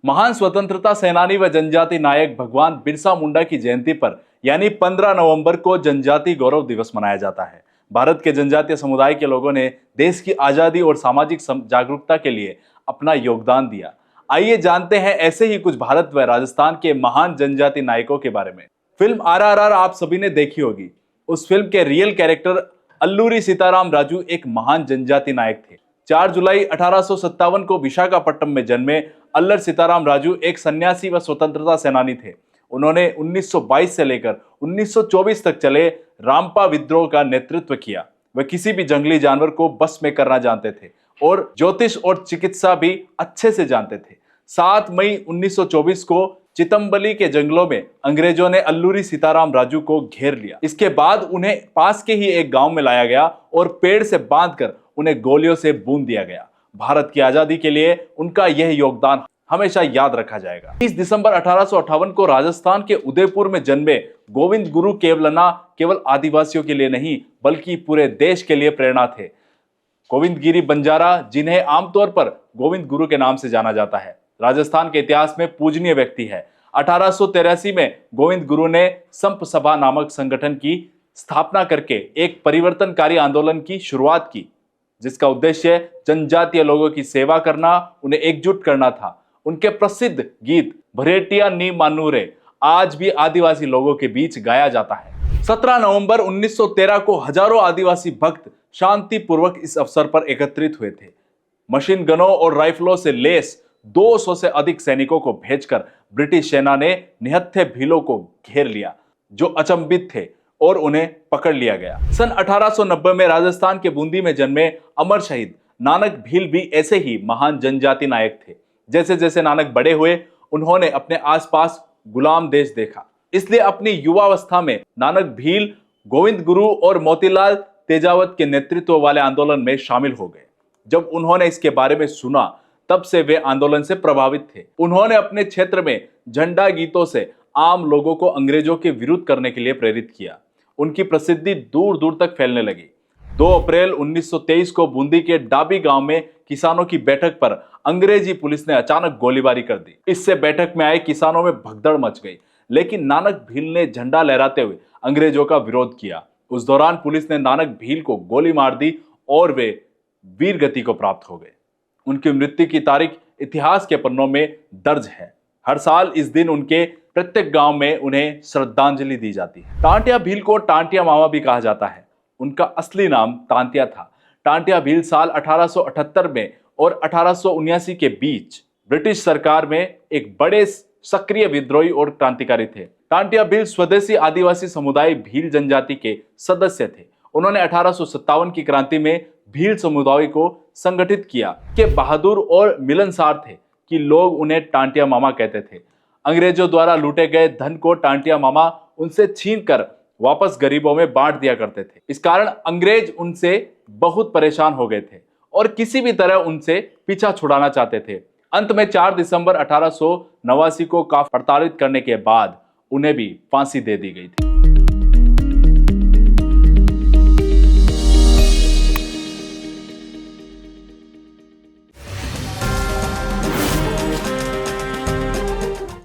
महान स्वतंत्रता सेनानी व जनजाति नायक भगवान बिरसा मुंडा की जयंती पर यानी 15 नवंबर को जनजाति गौरव दिवस मनाया जाता है। भारत के जनजातीय समुदाय के लोगों ने देश की आजादी और सामाजिक जागरूकता के लिए अपना योगदान दिया। आइए जानते हैं ऐसे ही कुछ भारत व राजस्थान के महान जनजाति नायकों के बारे में। फिल्म RRR आप सभी ने देखी होगी। उस फिल्म के रियल कैरेक्टर अल्लूरी सीताराम राजू एक महान जनजाति नायक थे। 4 जुलाई 1857 को विशाखापट्टनम में जन्मे अल्लर सीताराम राजू एक सन्यासी व स्वतंत्रता सेनानी थे। उन्होंने 1922 से लेकर 1924 तक चले रामपा विद्रोह का नेतृत्व किया। वे किसी भी जंगली जानवर को बस में करना जानते थे और ज्योतिष और चिकित्सा भी अच्छे से जानते थे। 7 मई 1924 को चितंबली के जंगलों में अंग्रेजों ने अल्लूरी सीताराम राजू को घेर लिया। इसके बाद उन्हें पास के ही एक गांव में लाया गया और पेड़ से बांधकर उन्हें गोलियों से भून दिया गया। भारत की आजादी के लिए उनका यह योगदान हमेशा याद रखा जाएगा। 30 दिसंबर 1858 को राजस्थान के उदयपुर में जन्मे गोविंद गुरु केवल आदिवासियों के लिए नहीं बल्कि पूरे देश के लिए प्रेरणा थे। गोविंद गिरी बंजारा, जिन्हें आमतौर पर गोविंद गुरु के नाम से जाना जाता है, राजस्थान के इतिहास में पूजनीय व्यक्ति है। 1883 में गोविंद गुरु ने संप सभा नामक संगठन की स्थापना करके एक परिवर्तनकारी आंदोलन की शुरुआत की, जिसका उद्देश्य जनजातीय लोगों की सेवा करना, उन्हें एकजुट करना था। उनके प्रसिद्ध गीत भरेटिया नी मानूरे आज भी आदिवासी लोगों के बीच गाया जाता है। 17 नवंबर 1913 को हजारों आदिवासी भक्त शांतिपूर्वक इस अवसर पर एकत्रित हुए थे। मशीन गनों और राइफलों से लैस 200 से अधिक सैनिकों को भेजकर ब्रिटिश सेना ने निहत्थे भीलों को घेर लिया, जो अचंभित थे, और उन्हें पकड़ लिया गया। सन 1890 में राजस्थान के बूंदी में जन्मे अमर शहीद नानक भील भी ऐसे ही महान जनजाति नायक थे। जैसे जैसे नानक बड़े हुए, उन्होंने अपने आसपास गुलाम देश देखा। इसलिए अपनी युवावस्था में नानक भील गोविंद गुरु और मोतीलाल तेजावत के नेतृत्व वाले आंदोलन में शामिल हो गए। जब उन्होंने इसके बारे में सुना, तब से वे आंदोलन से प्रभावित थे। उन्होंने अपने क्षेत्र में झंडा गीतों से आम लोगों को अंग्रेजों के विरुद्ध करने के लिए प्रेरित किया। उनकी प्रसिद्धि दूर दूर तक फैलने लगी। 2 अप्रैल 1923 को बूंदी के डाबी गांव में किसानों की बैठक पर अंग्रेजी पुलिस ने अचानक गोलीबारी कर दी। इससे बैठक में आए किसानों में भगदड़ मच गई, लेकिन नानक भील ने झंडा लहराते हुए अंग्रेजों का विरोध किया। उस दौरान पुलिस ने नानक भील को गोली मार दी और वे वीर गति को प्राप्त हो गए। उनकी मृत्यु की तारीख इतिहास के पन्नों में दर्ज है। हर साल इस दिन उनके प्रत्येक गांव में उन्हें श्रद्धांजलि दी जाती है। टांटिया भील को टांटिया मामा भी कहा जाता है। उनका असली नाम तांतिया था। टांटिया भील साल 1878 में और 1879 के बीच ब्रिटिश सरकार में एक बड़े सक्रिय विद्रोही और क्रांतिकारी थे। टांटिया भील स्वदेशी आदिवासी समुदाय भील जनजाति के सदस्य थे। उन्होंने 1857 की क्रांति में भील समुदाय को संगठित किया कि बहादुर और मिलनसार थे कि लोग उन्हें टांटिया मामा कहते थे। अंग्रेजों द्वारा लूटे गए धन को टांटिया मामा उनसे छीनकर वापस गरीबों में बांट दिया करते थे। इस कारण अंग्रेज उनसे बहुत परेशान हो गए थे और किसी भी तरह उनसे पीछा छुड़ाना चाहते थे। अंत में 4 दिसंबर 1889 को काफी प्रताड़ित करने के बाद उन्हें भी फांसी दे दी गई थी।